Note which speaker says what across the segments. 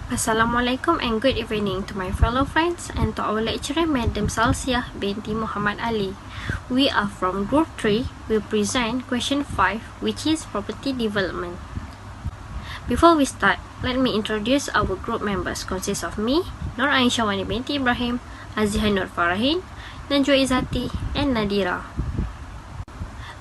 Speaker 1: Assalamualaikum and good evening to my fellow friends and to our lecturer Madam Salsiah binti Muhammad Ali. We are from Group 3. We present question 5, which is property development. Before we start, let me introduce our group members. Consists of me, Nur Aisyah Wani binti Ibrahim, Azihah Nur Farahin, Najwa Izzati, and Nadira.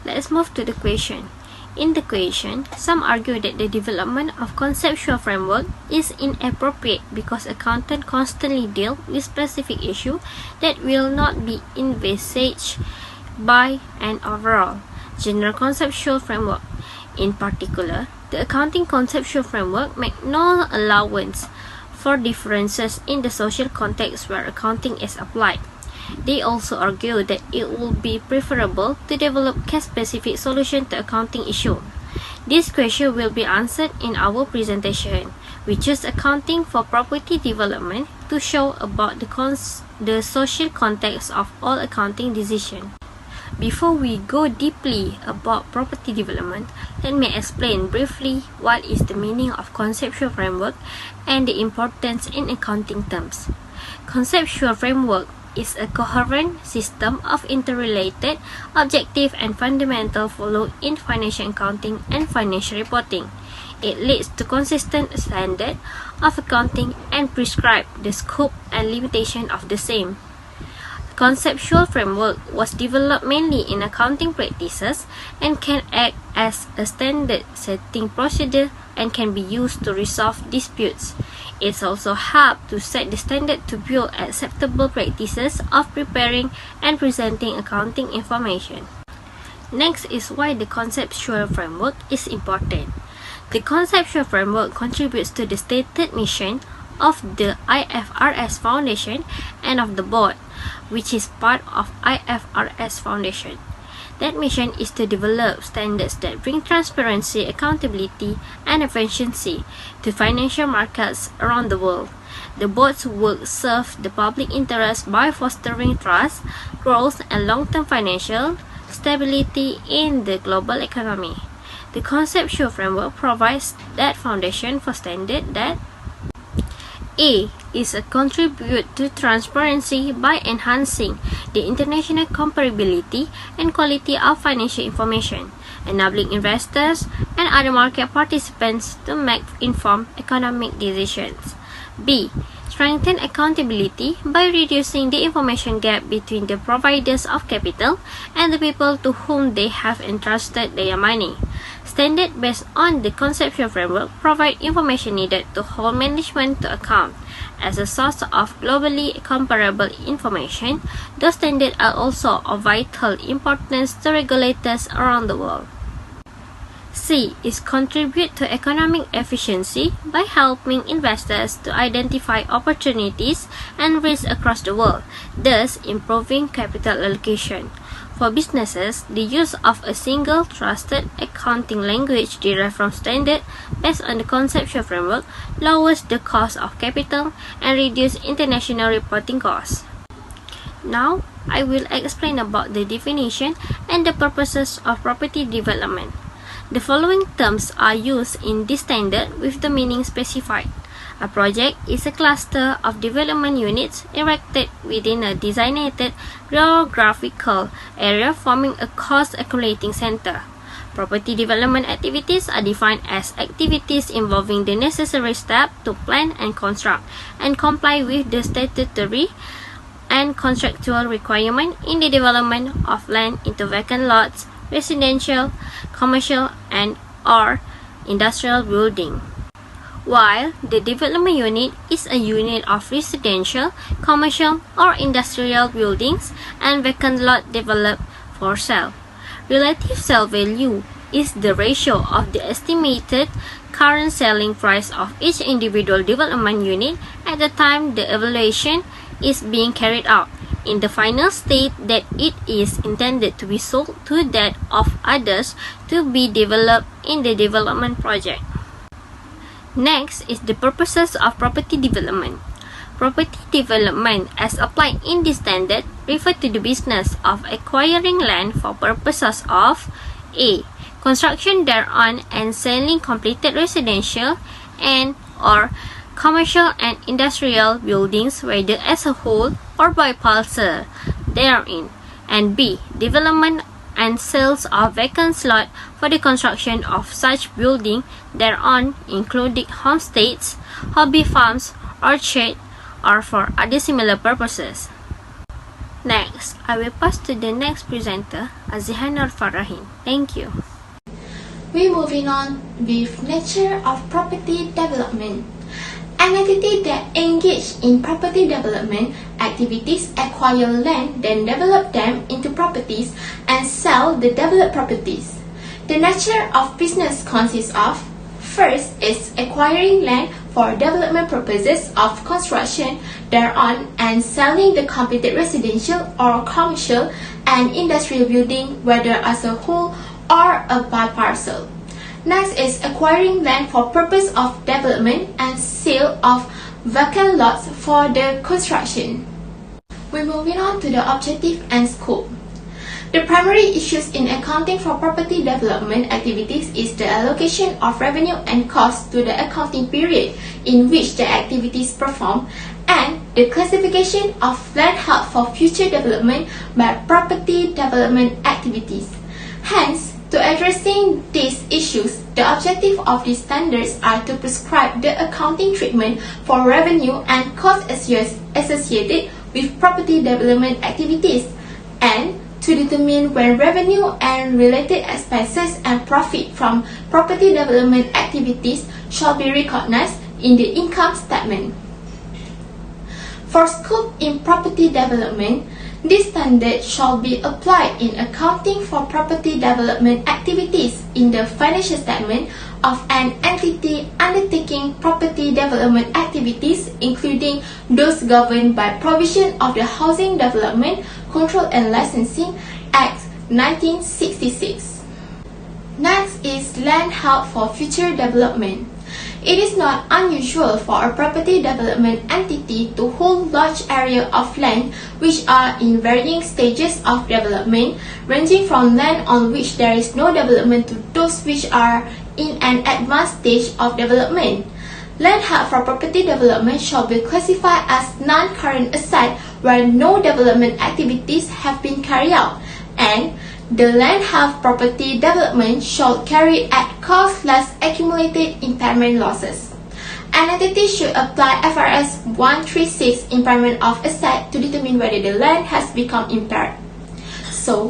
Speaker 1: Let's move to the question. In the question, some argue that the development of conceptual framework is inappropriate because accountants constantly deal with specific issues that will not be envisaged by an overall general conceptual framework. In particular, the accounting conceptual framework makes no allowance for differences in the social context where accounting is applied. They also argue that it would be preferable to develop case-specific solutions to accounting issues. This question will be answered in our presentation. We choose accounting for property development to show about the social context of all accounting decisions. Before we go deeply about property development, let me explain briefly what is the meaning of conceptual framework and the importance in accounting terms. Conceptual framework is a coherent system of interrelated, objective, and fundamental followed in financial accounting and financial reporting. It leads to consistent standard of accounting and prescribe the scope and limitation of the same. Conceptual framework was developed mainly in accounting practices and can act as a standard setting procedure and can be used to resolve disputes. It also helps to set the standard to build acceptable practices of preparing and presenting accounting information. Next is why the conceptual framework is important. The conceptual framework contributes to the stated mission of the IFRS Foundation and of the board, which is part of IFRS Foundation. That mission is to develop standards that bring transparency, accountability, and efficiency to financial markets around the world. The board's work serves the public interest by fostering trust, growth, and long-term financial stability in the global economy. The conceptual framework provides that foundation for standards that A is a contribute to transparency by enhancing the international comparability and quality of financial information, enabling investors and other market participants to make informed economic decisions. B. Strengthen accountability by reducing the information gap between the providers of capital and the people to whom they have entrusted their money. Standards based on the conceptual framework provide information needed to hold management to account. As a source of globally comparable information, those standards are also of vital importance to regulators around the world. C is contribute to economic efficiency by helping investors to identify opportunities and risks across the world, thus improving capital allocation. For businesses, the use of a single trusted accounting language derived from standards based on the conceptual framework lowers the cost of capital and reduces international reporting costs. Now, I will explain about the definition and the purposes of property development. The following terms are used in this standard with the meaning specified. A project is a cluster of development units erected within a designated geographical area forming a cost-accumulating center. Property development activities are defined as activities involving the necessary steps to plan and construct and comply with the statutory and contractual requirements in the development of land into vacant lots, residential, commercial, and/or industrial building. While the development unit is a unit of residential, commercial, or industrial buildings and vacant lot developed for sale. Relative sale value is the ratio of the estimated current selling price of each individual development unit at the time the evaluation is being carried out, in the final state that it is intended to be sold to that of others to be developed in the development project. Next is the purposes of property development. Property development, as applied in this standard, refer to the business of acquiring land for purposes of A. Construction thereon and selling completed residential and/or commercial and industrial buildings, whether as a whole or by parcel therein, and B. Development and sales of vacant lot for the construction of such building thereon, including homesteads, hobby farms, orchard, or for other similar purposes. Next, I will pass to the next presenter, Azihan Nur Farahin. Thank you.
Speaker 2: We're moving on with nature of property development. An entity that engage in property development activities acquire land, then develop them into properties and sell the developed properties. The nature of business consists of: first is acquiring land for development purposes of construction thereon and selling the completed residential or commercial and industrial building, whether as a whole or a by parcel. Next is acquiring land for purpose of development and sale of vacant lots for the construction. We're moving on to the objective and scope. The primary issues in accounting for property development activities is the allocation of revenue and cost to the accounting period in which the activities perform, and the classification of land held for future development by property development activities. Hence, to addressing these issues, the objective of these standards are to prescribe the accounting treatment for revenue and cost associated with property development activities, and to determine when revenue and related expenses and profit from property development activities shall be recognized in the income statement. For scope in property development, this standard shall be applied in accounting for property development activities in the financial statement of an entity undertaking property development activities, including those governed by provision of the Housing Development, Control and Licensing Act 1966. Next is land held for future development. It is not unusual for a property development entity to hold large area of land which are in varying stages of development, ranging from land on which there is no development to those which are in an advanced stage of development. Land held for property development shall be classified as non-current asset where no development activities have been carried out, and the land held property development shall carry at cost less accumulated impairment losses. An entity should apply FRS 136 impairment of asset to determine whether the land has become impaired. So,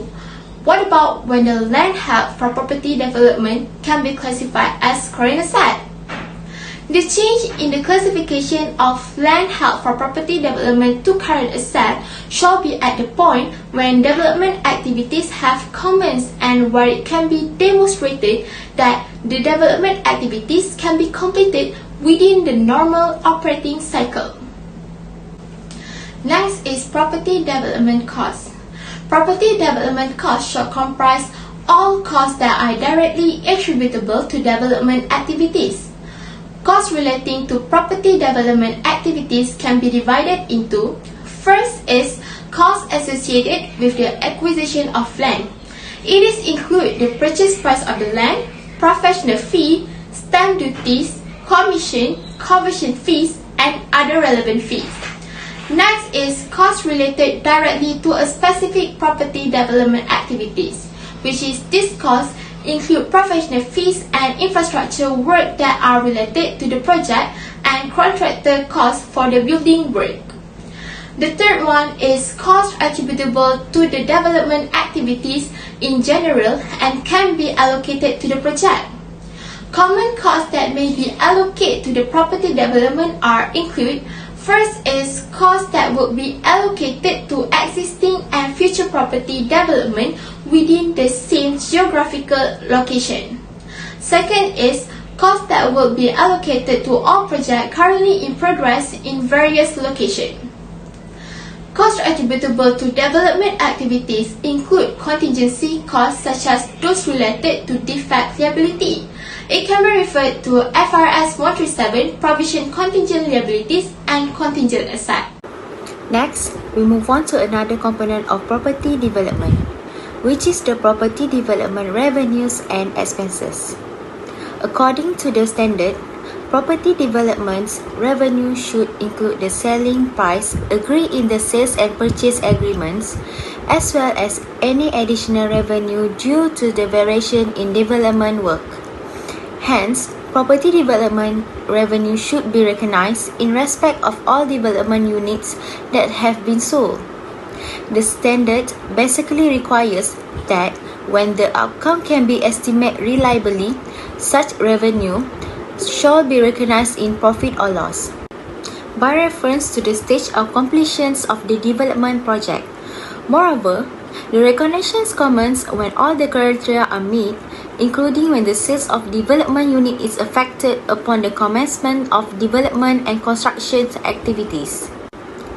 Speaker 2: what about when the land held for property development can be classified as current asset? The change in the classification of land held for property development to current asset shall be at the point when development activities have commenced and where it can be demonstrated that the development activities can be completed within the normal operating cycle. Next is property development costs. Property development costs shall comprise all costs that are directly attributable to development activities. Costs relating to property development activities can be divided into: first is costs associated with the acquisition of land. It is include the purchase price of the land, professional fee, stamp duties, commission, conversion fees, and other relevant fees. Next is costs related directly to a specific property development activities, which is this cost include professional fees and infrastructure work that are related to the project and contractor costs for the building work. The third one is costs attributable to the development activities in general and can be allocated to the project. Common costs that may be allocated to the property development are include: first is costs that would be allocated to existing and future property development within the same geographical location. Second is costs that will be allocated to all projects currently in progress in various locations. Costs attributable to development activities include contingency costs such as those related to defect liability. It can be referred to FRS 137, provision contingent liabilities and contingent asset.
Speaker 3: Next, we move on to another component of property development, which is the property development revenues and expenses. According to the standard, Property development's revenue should include the selling price agreed in the sales and purchase agreements, as well as any additional revenue due to the variation in development work. Hence, property development revenue should be recognized in respect of all development units that have been sold. The standard basically requires that when the outcome can be estimated reliably, such revenue shall be recognized in profit or loss. By reference to the stage of completion of the development project. Moreover, the recognition commences when all the criteria are met, including when the sales of development unit is affected upon the commencement of development and construction activities,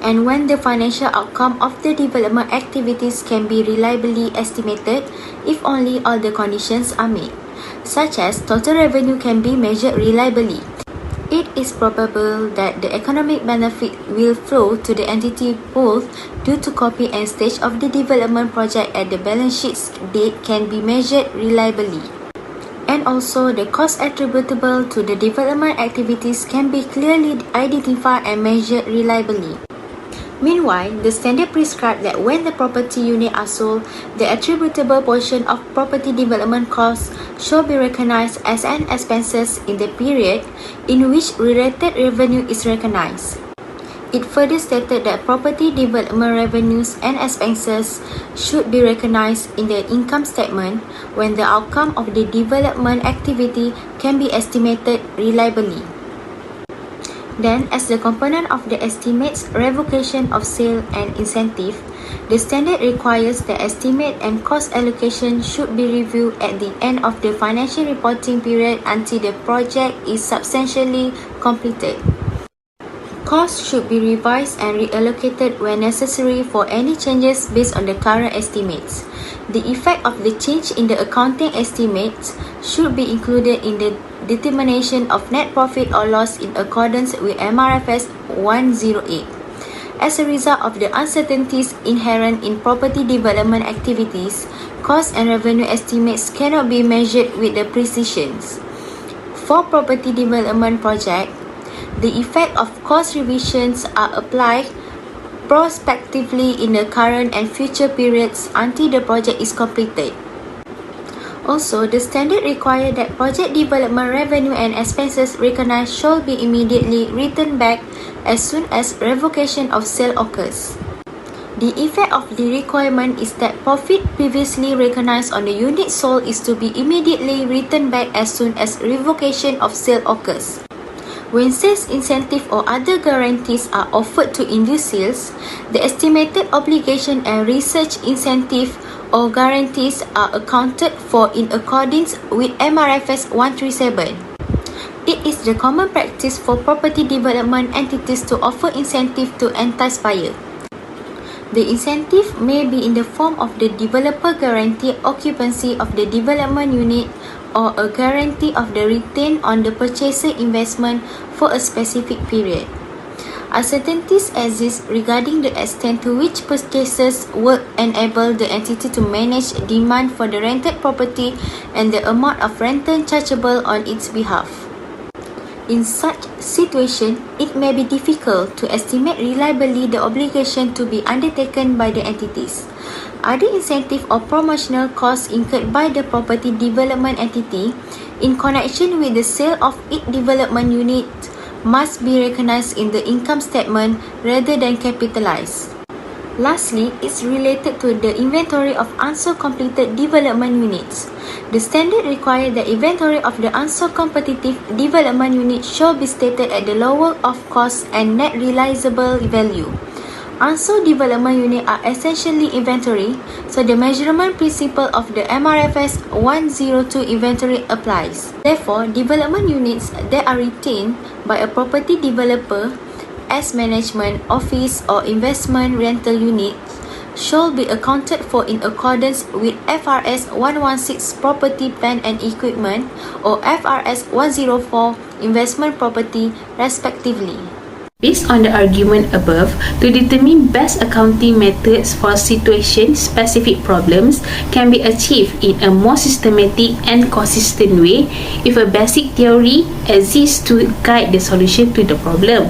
Speaker 3: and when the financial outcome of the development activities can be reliably estimated if only all the conditions are met, such as total revenue can be measured reliably. It is probable that the economic benefit will flow to the entity both due to copy and stage of the development project at the balance sheet date can be measured reliably. And also, the cost attributable to the development activities can be clearly identified and measured reliably. Meanwhile, the standard prescribes that when the property units are sold, the attributable portion of property development costs shall be recognized as an expenses in the period in which related revenue is recognized. It further stated that property development revenues and expenses should be recognized in the income statement when the outcome of the development activity can be estimated reliably. Then, as the component of the estimates revocation of sale and incentive, the standard requires the estimate and cost allocation should be reviewed at the end of the financial reporting period until the project is substantially completed. Costs should be revised and reallocated when necessary for any changes based on the current estimates. The effect of the change in the accounting estimates should be included in the determination of net profit or loss in accordance with MRFS 108. As a result of the uncertainties inherent in property development activities, cost and revenue estimates cannot be measured with the precision. For property development project, the effect of cost revisions are applied prospectively in the current and future periods until the project is completed. Also, the standard requires that project development revenue and expenses recognized shall be immediately returned back as soon as revocation of sale occurs. The effect of the requirement is that profit previously recognized on the unit sold is to be immediately returned back as soon as revocation of sale occurs. When sales incentive or other guarantees are offered to induce sales, the estimated obligation and research incentive or guarantees are accounted for in accordance with MRFS 137. It is the common practice for property development entities to offer incentive to entice buyer. The incentive may be in the form of the developer guarantee occupancy of the development unit or a guarantee of the return on the purchaser investment for a specific period. Uncertainties exist regarding the extent to which purchasers will enable the entity to manage demand for the rented property and the amount of rental chargeable on its behalf. In such situation, it may be difficult to estimate reliably the obligation to be undertaken by the entities. Other incentive or promotional costs incurred by the property development entity in connection with the sale of its development unit must be recognized in the income statement rather than capitalized. Lastly, it's related to the inventory of unsold completed development units. The standard requires the inventory of the unsold competitive development unit shall be stated at the lower of cost and net realizable value. Unsold development units are essentially inventory, so the measurement principle of the MRFS 102 inventory applies. Therefore, development units that are retained by a property developer as management, office, or investment rental units shall be accounted for in accordance with FRS 116 Property, Plant and Equipment or FRS 104 Investment Property, respectively.
Speaker 4: Based on the argument above, to determine best accounting methods for situation-specific problems can be achieved in a more systematic and consistent way if a basic theory exists to guide the solution to the problem.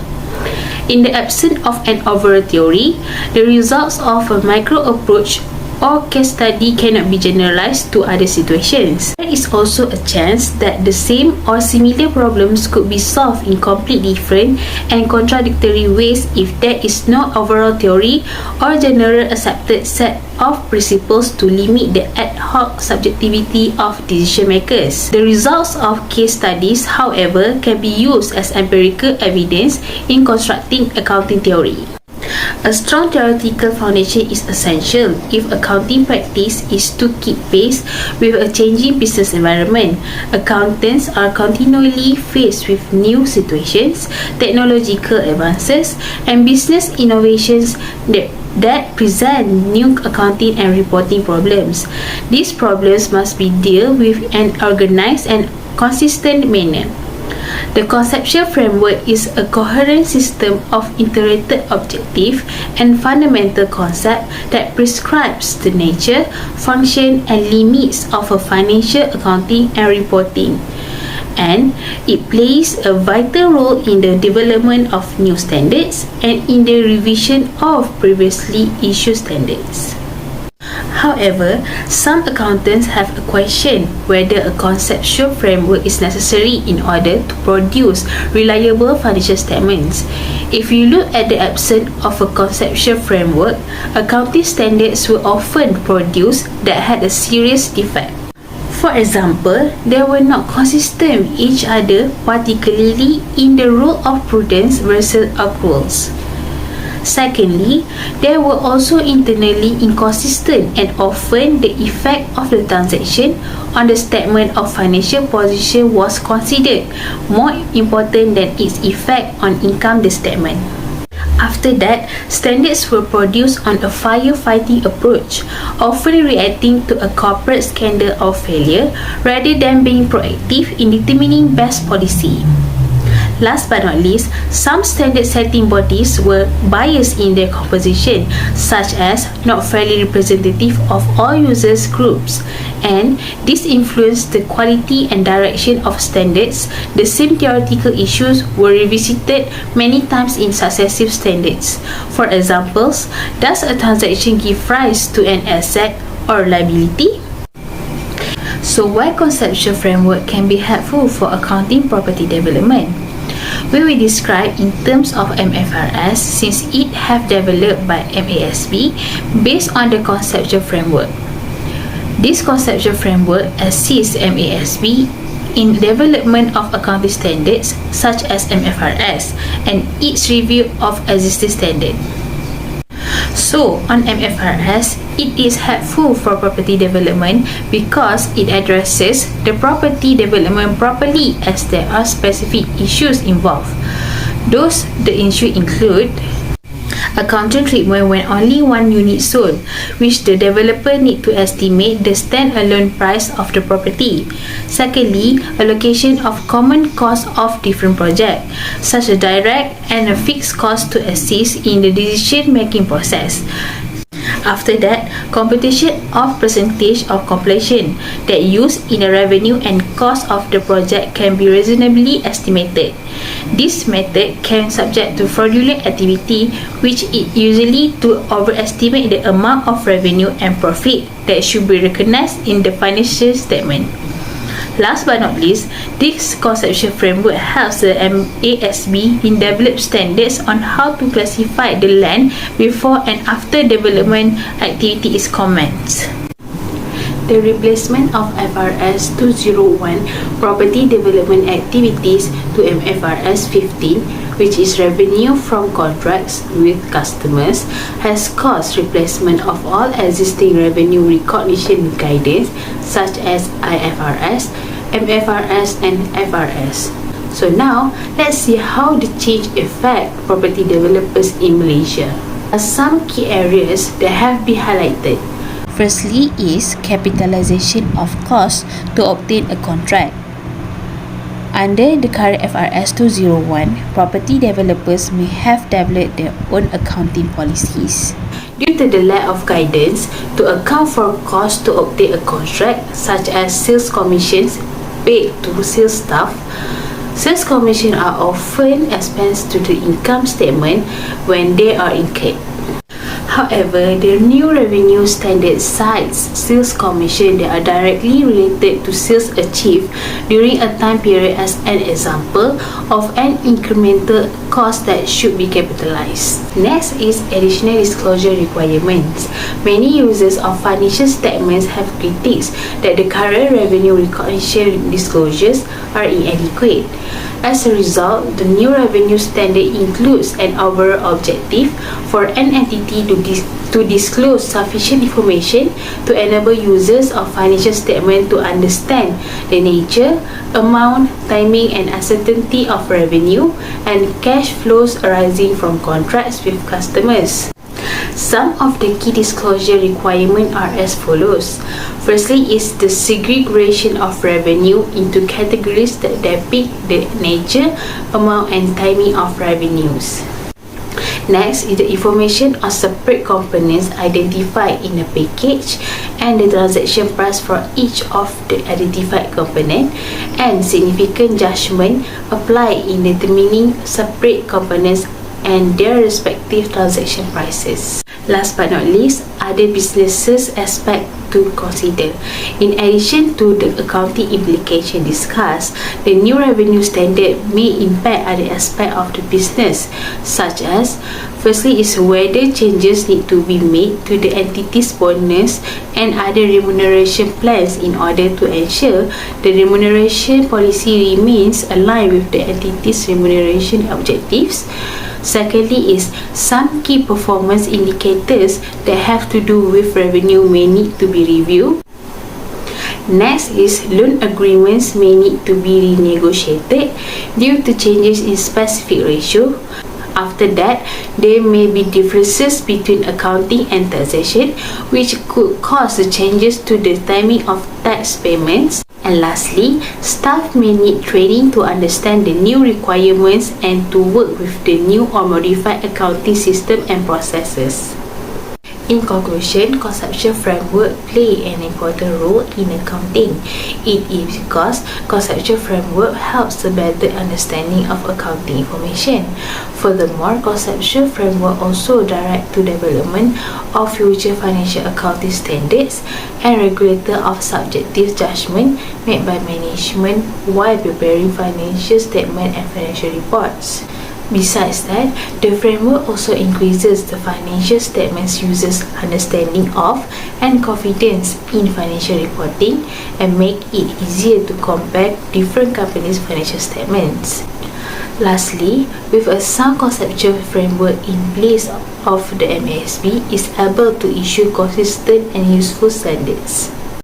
Speaker 4: In the absence of an overall theory, the results of a micro approach or case study cannot be generalized to other situations. There is also a chance that the same or similar problems could be solved in completely different and contradictory ways if there is no overall theory or general accepted set of principles to limit the ad hoc subjectivity of decision makers. The results of case studies, however, can be used as empirical evidence in constructing accounting theory. A strong theoretical foundation is essential if accounting practice is to keep pace with a changing business environment. Accountants are continually faced with new situations, technological advances, and business innovations that present new accounting and reporting problems. These problems must be dealt with in an organized and consistent manner. The conceptual framework is a coherent system of iterated objective and fundamental concept that prescribes the nature, function, and limits of a financial accounting and reporting, and it plays a vital role in the development of new standards and in the revision of previously issued standards. However, some accountants have a question whether a conceptual framework is necessary in order to produce reliable financial statements. If you look at the absence of a conceptual framework, accounting standards were often produced that had a serious defect. For example, they were not consistent with each other, particularly in the rule of prudence versus accruals. Secondly, they were also internally inconsistent, and often the effect of the transaction on the statement of financial position was considered more important than its effect on income statement. After that, standards were produced on a firefighting approach, often reacting to a corporate scandal or failure rather than being proactive in determining best policy. Last but not least, some standard setting bodies were biased in their composition, such as not fairly representative of all users groups, and this influenced the quality and direction of standards. The same theoretical issues were revisited many times in successive standards. For examples, does a transaction give rise to an asset or liability? So why conceptual framework can be helpful for accounting property development? We will describe in terms of MFRS since it have developed by MASB based on the conceptual framework. This conceptual framework assists MASB in development of accounting standards such as MFRS and its review of existing standards. So, on MFRS, it is helpful for property development because it addresses the property development properly as there are specific issues involved. Those the issue include accounting treatment when only one unit sold, which the developer need to estimate the stand-alone price of the property. Secondly, allocation of common costs of different projects, such as direct and a fixed cost to assist in the decision-making process. After that, computation of percentage of completion that used in the revenue and cost of the project can be reasonably estimated. This method can subject to fraudulent activity, which is usually to overestimate the amount of revenue and profit that should be recognized in the financial statement. Last but not least, this conceptual framework helps the MASB in develop standards on how to classify the land before and after development activity is commenced. The replacement of FRS 201 property development activities to MFRS 15, which is revenue from contracts with customers, has caused replacement of all existing revenue recognition guidance such as IFRS, MFRS, and FRS. So now, let's see how the change affect property developers in Malaysia. There are some key areas that have been highlighted. Firstly is capitalization of costs to obtain a contract. Under the current FRS 201, property developers may have developed their own accounting policies. Due to the lack of guidance to account for costs to obtain a contract, such as sales commissions paid to sales staff, sales commissions are often expensed to the income statement when they are incurred. However, the new revenue standard cites sales commission that are directly related to sales achieved during a time period as an example of an incremental cost that should be capitalized. Next is additional disclosure requirements. Many users of financial statements have critiques that the current revenue recognition disclosures are inadequate. As a result, the new revenue standard includes an overall objective for an entity to disclose sufficient information to enable users of financial statement to understand the nature, amount, timing and uncertainty of revenue and cash flows arising from contracts with customers. Some of the key disclosure requirements are as follows. Firstly is the segregation of revenue into categories that depict the nature, amount and timing of revenues. Next is the information of separate components identified in a package and the transaction price for each of the identified component and significant judgment applied in determining separate components and their respective transaction prices. Last but not least, other businesses aspect to consider. In addition to the accounting implication discussed, the new revenue standard may impact other aspects of the business, such as firstly is whether changes need to be made to the entity's bonus and other remuneration plans in order to ensure the remuneration policy remains aligned with the entity's remuneration objectives. Secondly is some key performance indicators that have to do with revenue may need to be reviewed. Next is loan agreements may need to be renegotiated due to changes in specific ratio. After that, there may be differences between accounting and taxation which could cause the changes to the timing of tax payments. And lastly, staff may need training to understand the new requirements and to work with the new or modified accounting system and processes. In conclusion, conceptual framework play an important role in accounting. It is because conceptual framework helps the better understanding of accounting information. Furthermore, conceptual framework also direct to development of future financial accounting standards and regulator of subjective judgment made by management while preparing financial statement and financial reports. Besides that, the framework also increases the financial statements users' understanding of and confidence in financial reporting and make it easier to compare different companies' financial statements. Lastly, with a sound conceptual framework in place of the MASB is able to issue consistent and useful standards.